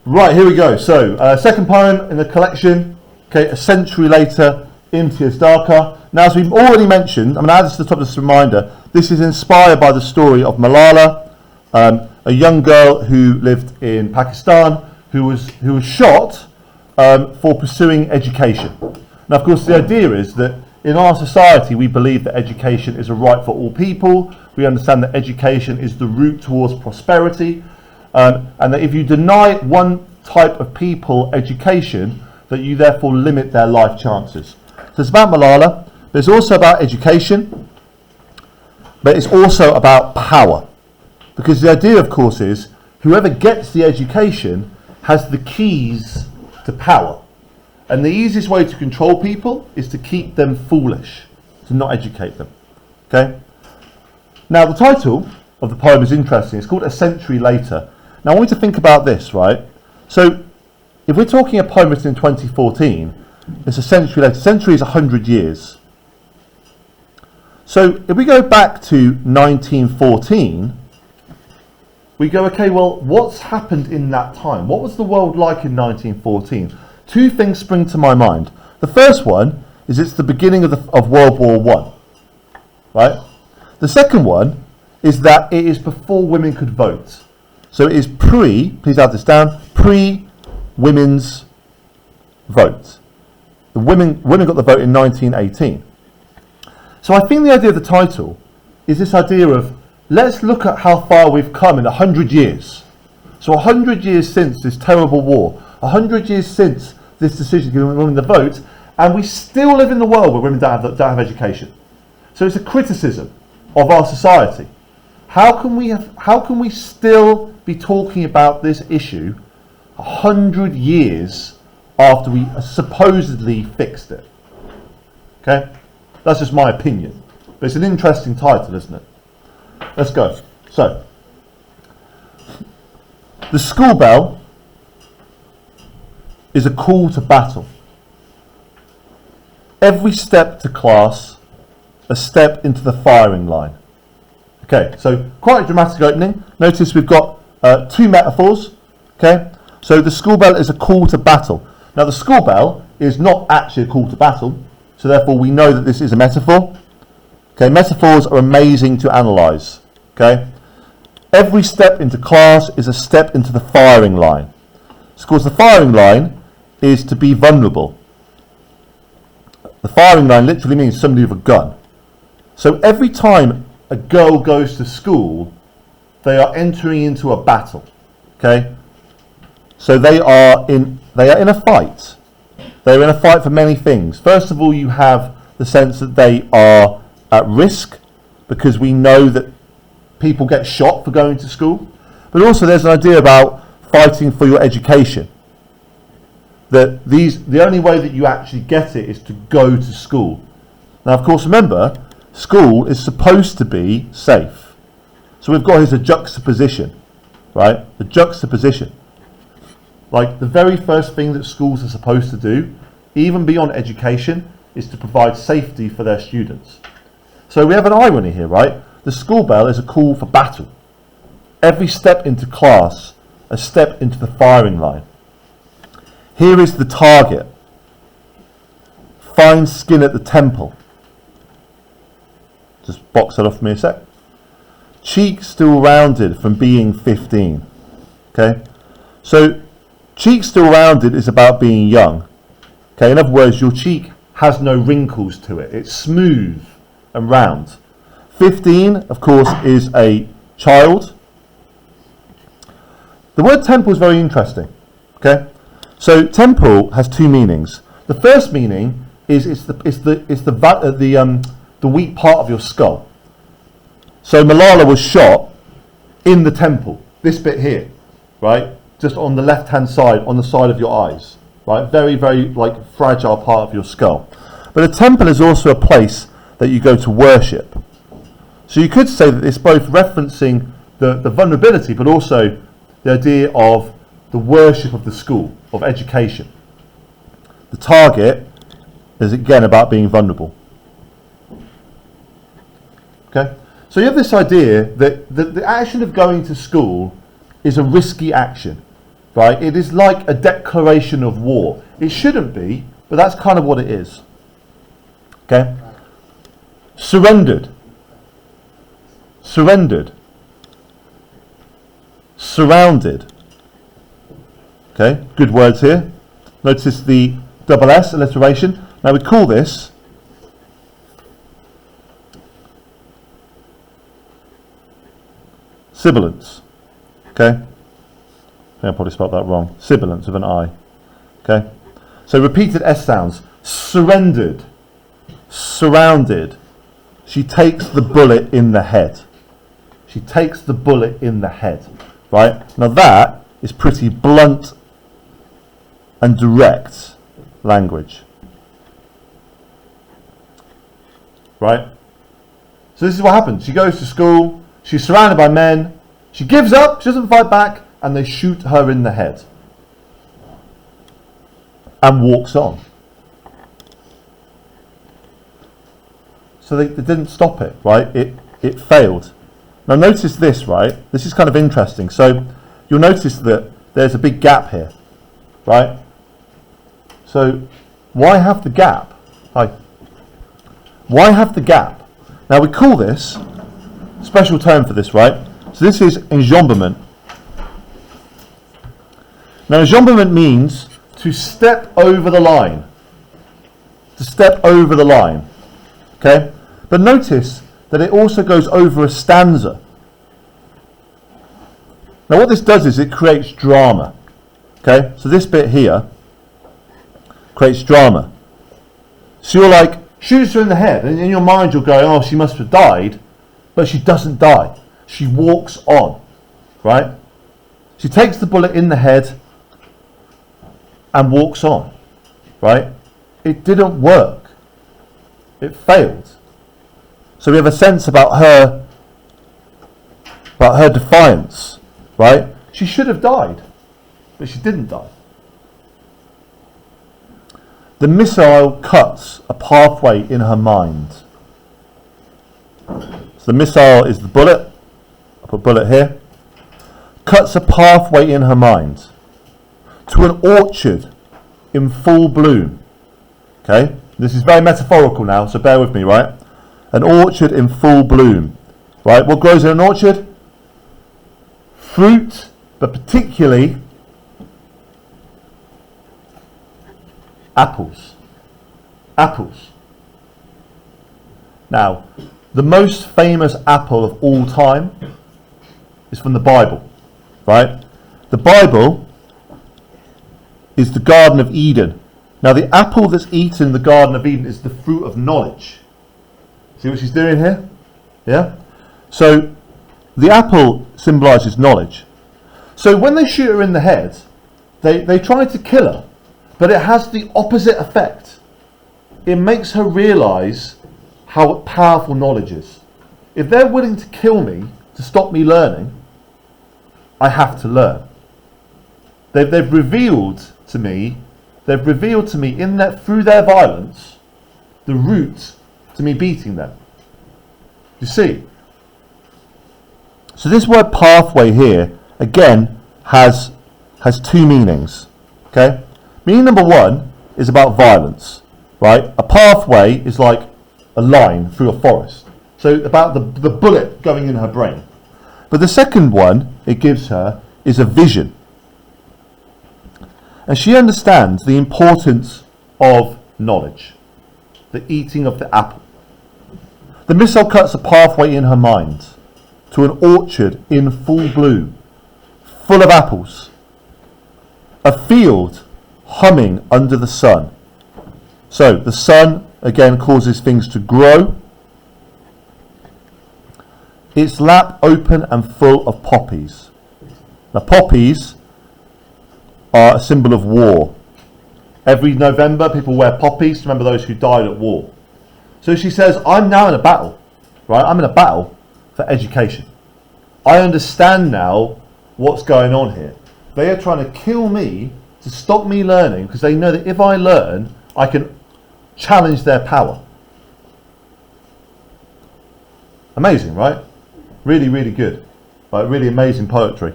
Right, here we go. So, second poem in the collection, okay, A Century Later, Empty as Darker. Now, as we've already mentioned, I'm going to add this to the top of this reminder, this is inspired by the story of Malala, a young girl who lived in Pakistan, who was shot for pursuing education. Now, of course, the idea is that in our society, we believe that education is a right for all people. We understand that education is the route towards prosperity, and that if you deny one type of people education, that you therefore limit their life chances. So it's about Malala, but it's also about education, but it's also about power. Because the idea, of course, is whoever gets the education has the keys to power. And the easiest way to control people is to keep them foolish, to not educate them. Okay? Now, the title of the poem is interesting. It's called A Century Later. Now, I want you to think about this, right? So, if we're talking a poem written in 2014, it's a century later. Century is 100 years. So, if we go back to 1914, we go, okay, well, what's happened in that time? What was the world like in 1914? Two things spring to my mind. The first one is it's the beginning of World War I, right? The second one is that it is before women could vote. So it is please add this down, pre-women's vote. The women got the vote in 1918. So I think the idea of the title is this idea of, let's look at how far we've come in 100 years. So 100 years since this terrible war, 100 years since this decision to give women the vote, and we still live in the world where women don't have education. So it's a criticism of our society. How can we still be talking about this issue 100 years after we supposedly fixed it? Okay, that's just my opinion, but it's an interesting title, isn't it? Let's go. So, the school bell is a call to battle. Every step to class, a step into the firing line. Okay, so quite a dramatic opening. Notice we've got two metaphors. Okay, so the school bell is a call to battle. Now, the school bell is not actually a call to battle, so therefore we know that this is a metaphor. Okay, metaphors are amazing to analyse. Okay, every step into class is a step into the firing line. So, of course, the firing line is to be vulnerable. The firing line literally means somebody with a gun. So every time a girl goes to school, they are entering into a battle. Okay, so they are in a fight. They're in a fight for many things. First of all, you have the sense that they are at risk, because we know that people get shot for going to school. But also there's an idea about fighting for your education. That the only way that you actually get it is to go to school. Now, of course, remember, school is supposed to be safe. So we've got here's a juxtaposition, right? The juxtaposition. Like, the very first thing that schools are supposed to do, even beyond education, is to provide safety for their students. So we have an irony here, right? The school bell is a call for battle. Every step into class, a step into the firing line. Here is the target. Fine skin at the temple. Just box that off for me a sec. Cheeks still rounded from being 15. Okay? So, cheeks still rounded is about being young. Okay? In other words, your cheek has no wrinkles to it. It's smooth and round. 15, of course, is a child. The word temple is very interesting. Okay? So temple has two meanings. The first meaning is it's the weak part of your skull. So Malala was shot in the temple, this bit here, right? Just on the left-hand side, on the side of your eyes, right? Very, very fragile part of your skull. But a temple is also a place that you go to worship. So you could say that it's both referencing the vulnerability, but also the idea of the worship of the school, of education. The target is again about being vulnerable. Okay? So you have this idea that the action of going to school is a risky action. right? It is like a declaration of war. It shouldn't be, but that's kind of what it is. Okay? Surrendered. Surrendered. Surrounded. Okay, good words here. Notice the double S, alliteration. Now we call this sibilance. Okay? I probably spelled that wrong. Sibilance with an I. Okay? So repeated S sounds. Surrendered. Surrounded. She takes the bullet in the head. She takes the bullet in the head. Right? Now that is pretty blunt and direct language. Right? So this is what happens. She goes to school. She's surrounded by men. She gives up. She doesn't fight back. And they shoot her in the head. And walks on. So they didn't stop it, right? It failed. Now notice this, right? This is kind of interesting. So you'll notice that there's a big gap here, right? So why have the gap? Why have the gap? Now we call this, special term for this, right? So this is enjambment. Now enjambment means to step over the line. To step over the line. Okay? But notice that it also goes over a stanza. Now what this does is it creates drama. Okay? So this bit here creates drama. So you're like, shoots her in the head, and in your mind you're going, oh, she must have died. But she doesn't die. She walks on. Right? She takes the bullet in the head and walks on. Right? It didn't work. It failed. So we have a sense about her defiance, right? She should have died, but she didn't die. The missile cuts a pathway in her mind. So the missile is the bullet. I put bullet here. Cuts a pathway in her mind to an orchard in full bloom. Okay? This is very metaphorical now, so bear with me, right? An orchard in full bloom. Right? What grows in an orchard? Fruit, but particularly apples. Apples. Now, the most famous apple of all time is from the Bible. Right? The Bible is the Garden of Eden. Now, the apple that's eaten in the Garden of Eden is the fruit of knowledge. See what she's doing here? Yeah? So, the apple symbolises knowledge. So, when they shoot her in the head, they try to kill her, but it has the opposite effect. It makes her realise how powerful knowledge is. If they're willing to kill me to stop me learning, I have to learn. They've revealed to me in that through their violence the route to me beating them. You see? So this word pathway here again has two meanings. Okay? Meaning number one is about violence. Right? A pathway is like a line through a forest. So about the bullet going in her brain. But the second one it gives her is a vision. And she understands the importance of knowledge. The eating of the apple. The missile cuts a pathway in her mind to an orchard in full bloom, full of apples. A field humming under the sun. So the sun again causes things to grow. Its lap open and full of poppies. Now poppies are a symbol of war. Every November people wear poppies to remember those who died at war. So she says, I'm now in a battle, right? I'm in a battle for education. I understand now what's going on here. They are trying to kill me to stop me learning because they know that if I learn, I can challenge their power. Amazing, right? Really, really good. Like really amazing poetry.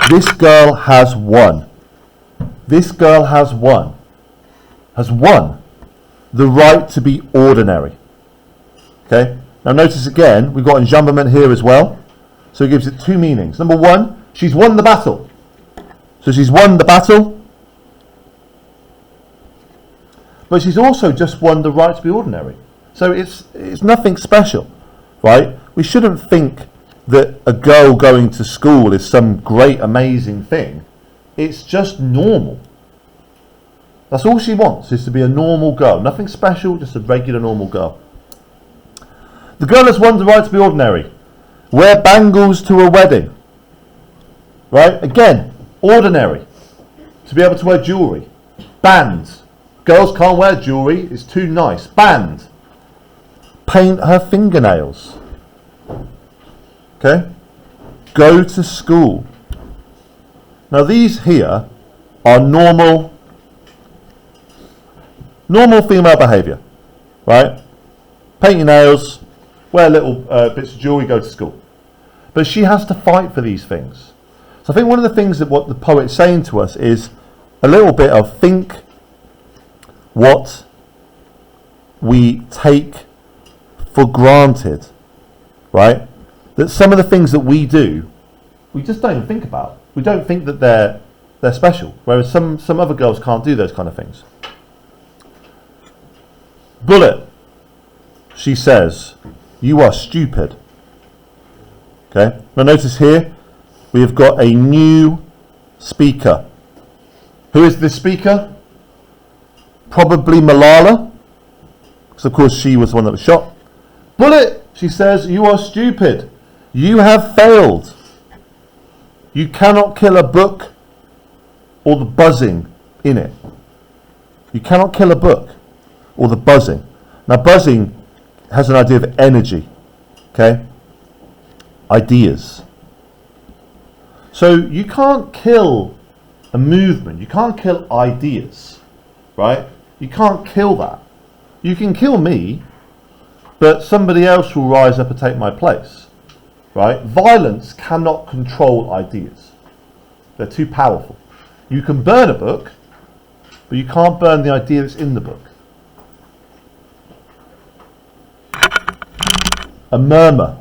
This girl has won. This girl has won the right to be ordinary. Okay? Now notice again, we've got enjambment here as well. So it gives it two meanings. Number one, she's won the battle. So she's won the battle. But she's also just won the right to be ordinary. So it's nothing special, right? We shouldn't think that a girl going to school is some great, amazing thing. It's just normal. That's all she wants, is to be a normal girl. Nothing special, just a regular normal girl. The girl has won the right to be ordinary. Wear bangles to a wedding. Right? Again, ordinary. To be able to wear jewellery. Bands. Girls can't wear jewellery, it's too nice. Band. Paint her fingernails. Okay? Go to school. Now these here are normal female behaviour. Right? Paint your nails, wear little bits of jewellery, go to school. But she has to fight for these things. So I think one of the things that what the poet's saying to us is a little bit of think what we take for granted, right? That some of the things that we do, we just don't even think about. We don't think that they're special, whereas some other girls can't do those kind of things. Bullet, she says, you are stupid. Okay, now notice here, we have got a new speaker. Who is this speaker? Probably Malala, because of course she was the one that was shot. Bullet, she says, you are stupid. You have failed. You cannot kill a book or the buzzing in it. You cannot kill a book or the buzzing. Now buzzing has an idea of energy, okay? Ideas. So you can't kill a movement, you can't kill ideas, right? You can't kill that. You can kill me, but somebody else will rise up and take my place, right? Violence cannot control ideas. They're too powerful. You can burn a book, but you can't burn the idea that's in the book. A murmur.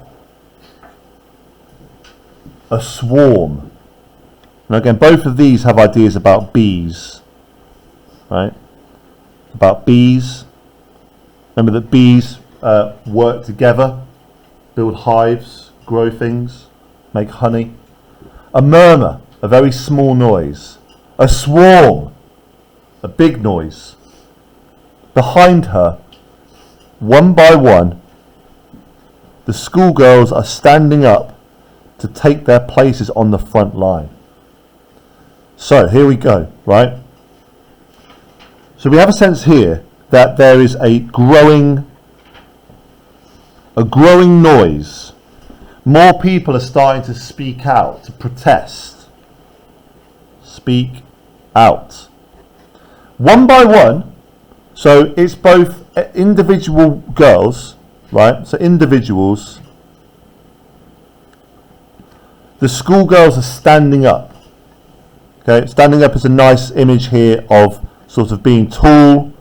A swarm. And again, both of these have ideas about bees, right? About bees. Remember that bees work together, build hives, grow things, make honey. A murmur, a very small noise. A swarm, a big noise. Behind her, one by one, the schoolgirls are standing up to take their places on the front line. So here we go, right? So we have a sense here that there is a growing noise. More people are starting to speak out, to protest. Speak out. One by one, so it's both individual girls, right? So individuals. The schoolgirls are standing up. Okay, standing up is a nice image here of sort of being tall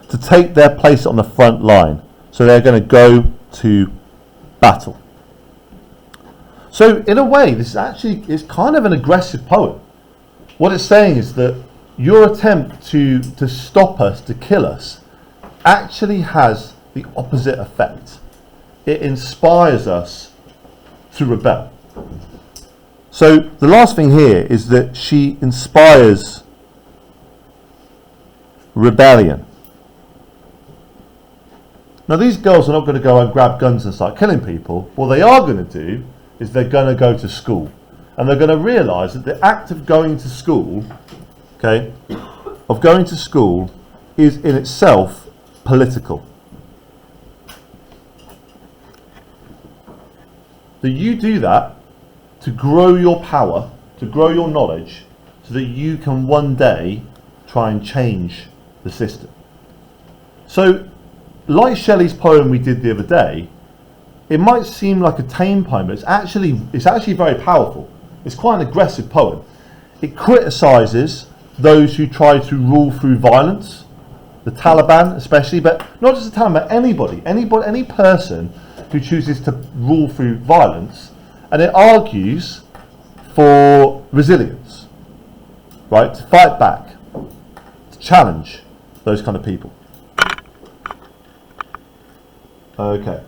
to take their place on the front line. So they're going to go to battle. So in a way, this is actually is kind of an aggressive poem. What it's saying is that your attempt to stop us, to kill us, actually has the opposite effect. It inspires us to rebel. So the last thing here is that she inspires rebellion. Now these girls are not going to go and grab guns and start killing people. What they are going to do is they're going to go to school. And they're going to realise that the act of going to school, okay, of going to school is in itself political. That you do that to grow your power, to grow your knowledge, so that you can one day try and change the system. So, like Shelley's poem we did the other day, it might seem like a tame poem, but it's actually very powerful. It's quite an aggressive poem. It criticises those who try to rule through violence, the Taliban especially, but not just the Taliban, any person who chooses to rule through violence, and it argues for resilience, right? To fight back, to challenge those kind of people. Okay.